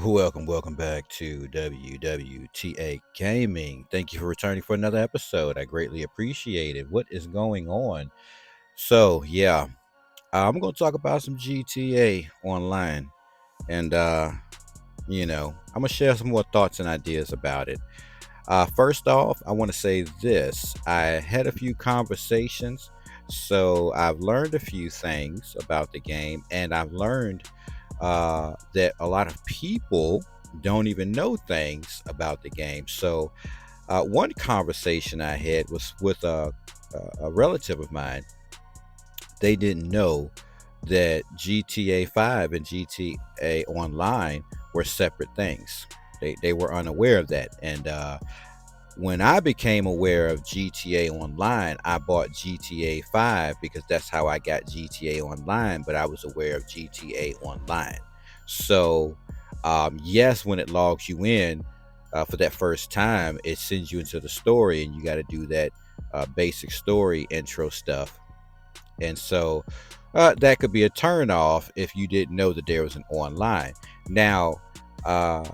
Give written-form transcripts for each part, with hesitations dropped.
Welcome back to WWTA Gaming. Thank you for returning for another episode. I greatly appreciate it. What is going on? I'm going to talk about some GTA Online, and I'm going to share some more thoughts and ideas about it. First off, I want to say this: I had a few conversations, so I've learned a few things about the game, and I've learned that a lot of people don't even know things about the game. So, one conversation I had was with a relative of mine. They didn't know that GTA 5 and GTA Online were separate things. They were unaware of that. And when I became aware of GTA Online, I bought GTA 5 because that's how I got GTA Online, but I was aware of GTA Online. So, yes, when it logs you in for that first time, it sends you into the story, and you got to do that basic story intro stuff. And so that could be a turn off if you didn't know that there was an online. Now, uh,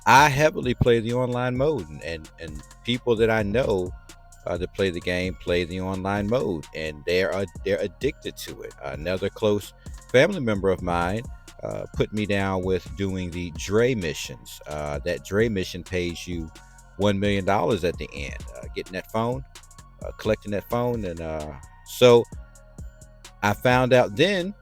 I heavily play the online mode, and people that I know that play the game play the online mode, and they're addicted to it. Another close family member of mine put me down with doing the Dre missions. That Dre mission pays you $1 million at the end. Getting that phone, collecting that phone, and so I found out then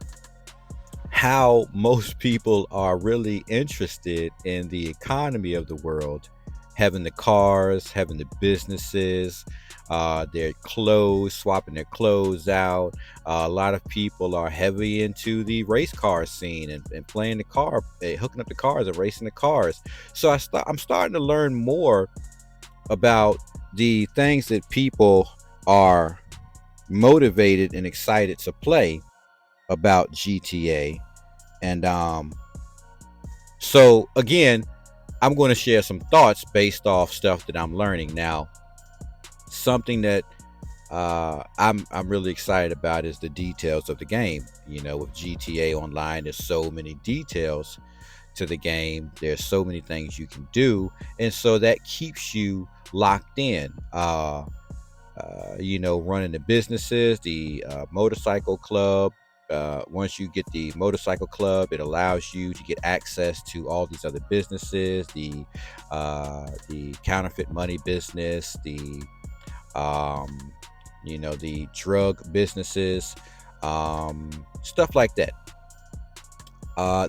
how most people are really interested in the economy of the world, having the cars, having the businesses, their clothes, swapping their clothes out. A lot of people are heavy into the race car scene and playing the car, hooking up the cars and racing the cars. So I'm starting to learn more about the things that people are motivated and excited to play about GTA. And so again, I'm going to share some thoughts based off stuff that I'm learning now. Something that I'm really excited about is the details of the game. You know, with GTA Online, there's so many details to the game. There's so many things you can do, and so that keeps you locked in. Running the businesses, the motorcycle club. Once you get the motorcycle club, it allows you to get access to all these other businesses, the counterfeit money business, um, the drug businesses, stuff like that.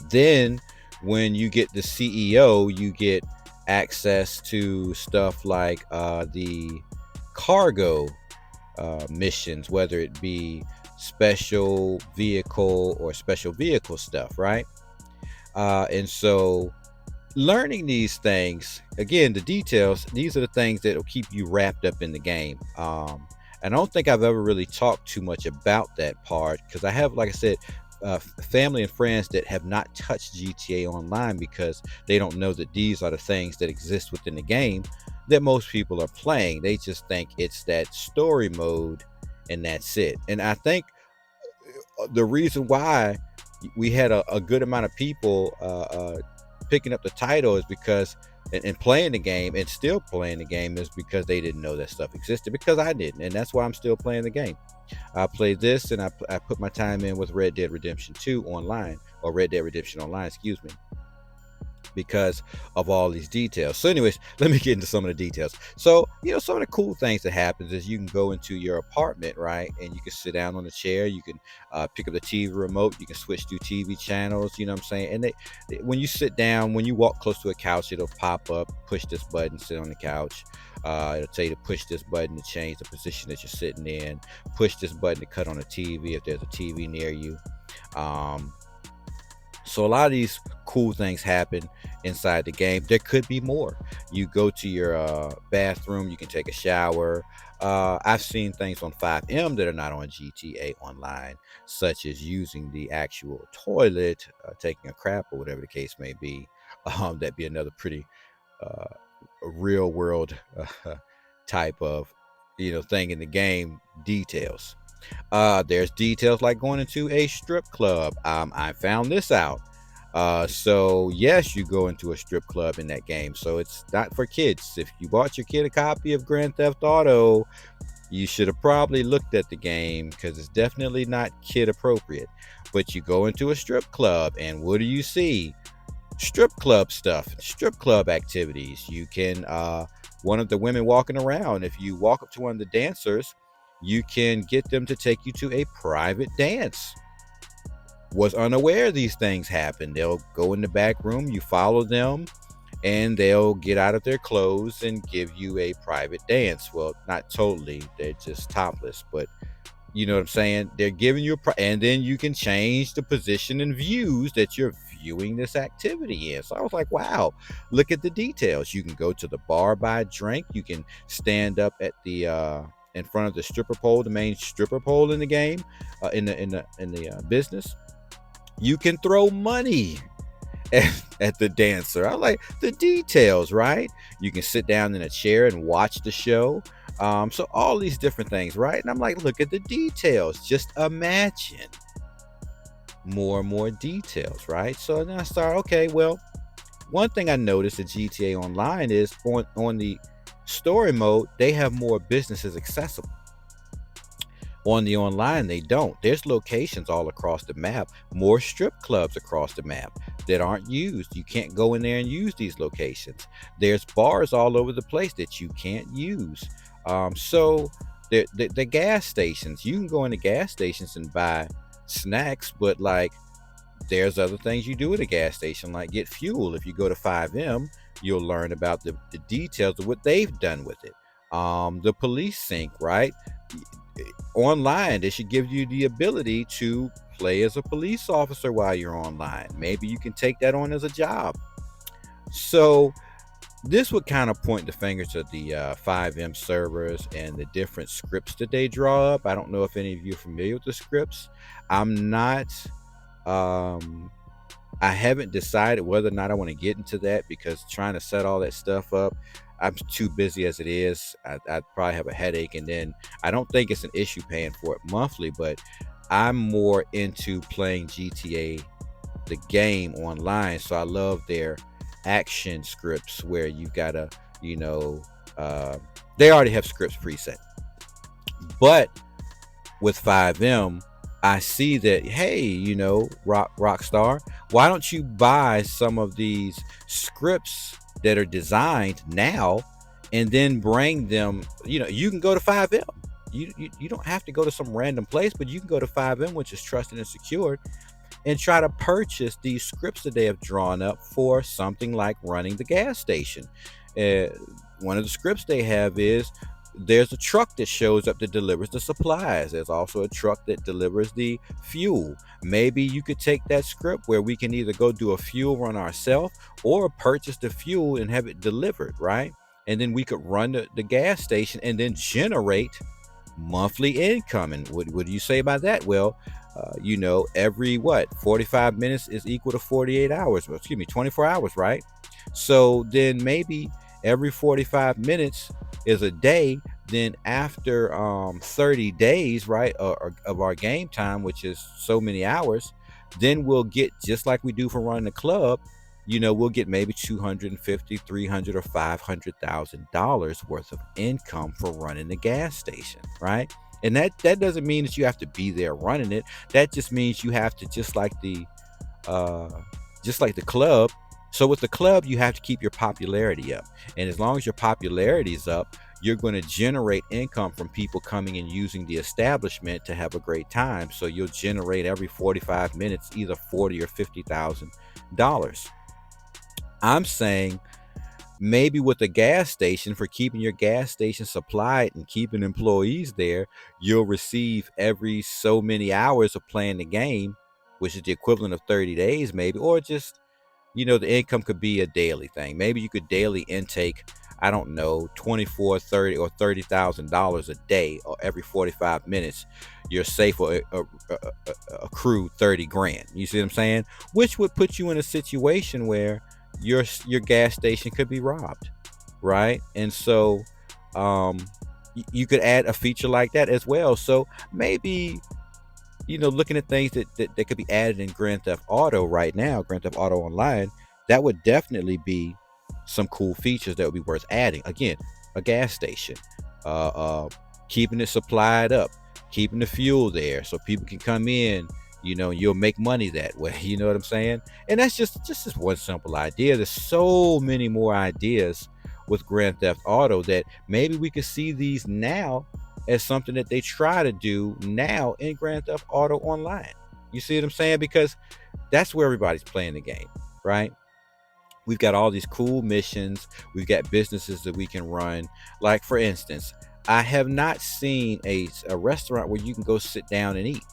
Then, when you get the CEO, you get access to stuff like the cargo missions, whether it be special vehicle or special vehicle stuff, right? And so learning these things, again, the details, these are the things that will keep you wrapped up in the game. And I don't think I've ever really talked too much about that part because I have, like I said, family and friends that have not touched GTA Online because they don't know that these are the things that exist within the game that most people are playing. They just think it's that story mode and that's it. And I think the reason why we had a good amount of people picking up the title is because and playing the game and still playing the game is because they didn't know that stuff existed, because I didn't, and that's why I'm still playing the game. I played this, and I put my time in with Red Dead Redemption 2 online, or Red Dead Redemption Online, excuse me, because of all these details. So, anyways, let me get into some of the details. So, some of the cool things that happens is you can go into your apartment, right, and you can sit down on a chair. You can pick up the TV remote. You can switch through TV channels. You know what I'm saying? And when you sit down, when you walk close to a couch, it'll pop up. Push this button, sit on the couch. It'll tell you to push this button to change the position that you're sitting in. Push this button to cut on a TV if there's a TV near you. So a lot of these cool things happen inside the game. There could be more. You go to your bathroom, you can take a shower. I've seen things on 5M that are not on GTA Online, such as using the actual toilet, taking a crap, or whatever the case may be. That'd be another pretty uh, real world type of thing in the game details. There's details like going into a strip club. I found this out. So yes, you go into a strip club in that game. So it's not for kids. If you bought your kid a copy of Grand Theft Auto, you should have probably looked at the game because it's definitely not kid appropriate. But you go into a strip club, and what do you see? Strip club stuff, strip club activities. You can, one of the women walking around, if you walk up to one of the dancers, you can get them to take you to a private dance. Was unaware these things happen. They'll go in the back room, you follow them, and they'll get out of their clothes and give you a private dance. Well, not totally, they're just topless, but you know what I'm saying? They're giving you and then you can change the position and views that you're viewing this activity in. So I was like, wow, look at the details. You can go to the bar, buy a drink. You can stand up at the in front of the stripper pole, the main stripper pole in the game, in the business. You can throw money at the dancer. I like the details, right? You can sit down in a chair and watch the show. So all these different things, right? And I'm like, look at the details. Just imagine more and more details, right? So then I start, okay, well, one thing I noticed at GTA Online is on the story mode, they have more businesses accessible. On the online, they don't. There's locations all across the map, more strip clubs across the map that aren't used. You can't go in there and use these locations. There's bars all over the place that you can't use. So the gas stations, you can go into gas stations and buy snacks, but like there's other things you do at a gas station, like get fuel. If you go to 5M, you'll learn about the details of what they've done with it. The police sync, right? Online, they should give you the ability to play as a police officer while you're online. Maybe you can take that on as a job. So this would kind of point the finger to the 5M servers and the different scripts that they draw up. I don't know if any of you are familiar with the scripts. I'm not. I haven't decided whether or not I want to get into that because trying to set all that stuff up, I'm too busy as it is. I'd probably have a headache, and then I don't think it's an issue paying for it monthly, but I'm more into playing GTA, the game online. So I love their action scripts where you've got to, you know, they already have scripts preset. But with 5M, I see that, hey, you know, Rockstar, why don't you buy some of these scripts that are designed now and then bring them, you know, you can go to 5M. You don't have to go to some random place, but you can go to 5M, which is trusted and secured, and try to purchase these scripts that they have drawn up for something like running the gas station. Uh, One of the scripts they have is there's a truck that shows up that delivers the supplies. There's also a truck that delivers the fuel. Maybe you could take that script where we can either go do a fuel run ourselves or purchase the fuel and have it delivered, right? And then we could run the gas station and then generate monthly income. And what do you say about that? Well, you know, every 45 minutes is equal to 48 hours. Well, excuse me, 24 hours, right? So then maybe every 45 minutes is a day. Then after 30 days, right, of our game time, which is so many hours, then we'll get, just like we do for running the club, you know, we'll get maybe 250, 300, or $500,000 worth of income for running the gas station, right? And that doesn't mean that you have to be there running it. That just means you have to, uh just like the club. So with the club, you have to keep your popularity up. And as long as your popularity is up, you're going to generate income from people coming and using the establishment to have a great time. So you'll generate every 45 minutes either 40 or $50,000. I'm saying maybe with a gas station, for keeping your gas station supplied and keeping employees there, you'll receive every so many hours of playing the game, which is the equivalent of 30 days maybe, or just, you know, the income could be a daily thing. Maybe you could daily intake, I don't know, 24, 30, or $30,000 a day, or every 45 minutes you're safe or accrue 30 grand. You see what I'm saying? Which would put you in a situation where your gas station could be robbed, right? And so you could add a feature like that as well. So maybe looking at things that could be added in Grand Theft Auto right now, Grand Theft Auto Online, that would definitely be some cool features that would be worth adding. Again, a gas station, uh, uh, keeping it supplied up, keeping the fuel there so people can come in. You'll make money that way. You know what I'm saying? And that's just this one simple idea. There's so many more ideas with Grand Theft Auto that maybe we could see these now as something that they try to do now in Grand Theft Auto Online. You see what I'm saying? Because that's where everybody's playing the game, right? We've got all these cool missions. We've got businesses that we can run. Like, for instance, I have not seen a restaurant where you can go sit down and eat.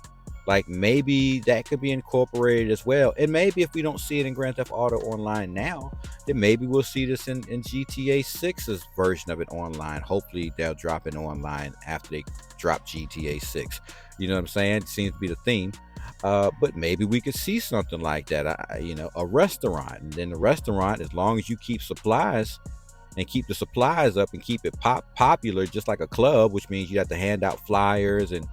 Like, maybe that could be incorporated as well. And maybe if we don't see it in Grand Theft Auto Online now, then maybe we'll see this in GTA 6's version of it online. Hopefully they'll drop it online after they drop GTA 6. You know what I'm saying? It seems to be the theme. But maybe we could see something like that. A restaurant, and then the restaurant, as long as you keep supplies and keep the supplies up and keep it popular, just like a club, which means you have to hand out flyers and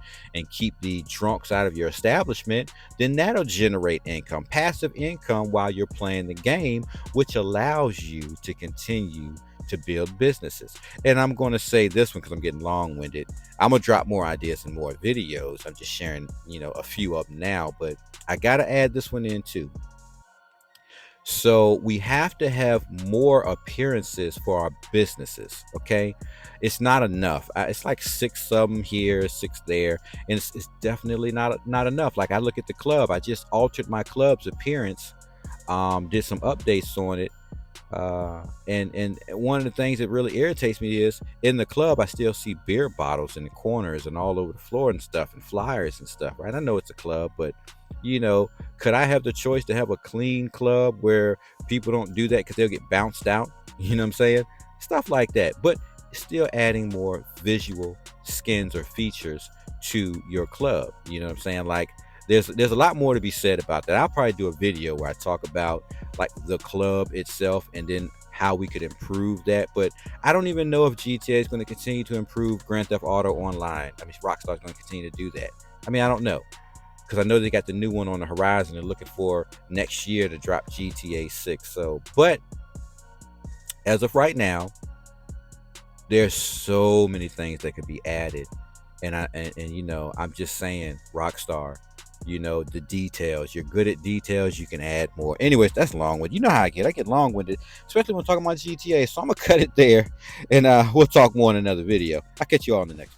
keep the drunks out of your establishment, then that'll generate income, passive income while you're playing the game, which allows you to continue to build businesses. And I'm going to say this one because I'm getting long-winded. I'm gonna drop more ideas and more videos. I'm just sharing, a few of them now, but I gotta add this one in too. So we have to have more appearances for our businesses. Okay, it's not enough. It's like six of them here, six there, and it's definitely not enough. Like, I look at the club. I just altered my club's appearance, did some updates on it, and one of the things that really irritates me is in the club I still see beer bottles in the corners and all over the floor and stuff, and flyers and stuff. Right? I know it's a club, but you know, could I have the choice to have a clean club where people don't do that because they'll get bounced out? You know what I'm saying? Stuff like that. But still adding more visual skins or features to your club. You know what I'm saying? Like, there's a lot more to be said about that. I'll probably do a video where I talk about like the club itself and then how we could improve that. But I don't even know if GTA is going to continue to improve Grand Theft Auto Online. I mean, Rockstar's going to continue to do that. I mean, I don't know, because I know they got the new one on the horizon. They're looking for next year to drop GTA 6. So, but as of right now, there's so many things that could be added. And I'm just saying, Rockstar, the details. You're good at details. You can add more. Anyways, that's long winded. You know how I get. I get long winded, especially when talking about GTA. So I'm gonna cut it there, and we'll talk more in another video. I'll catch you all in the next one.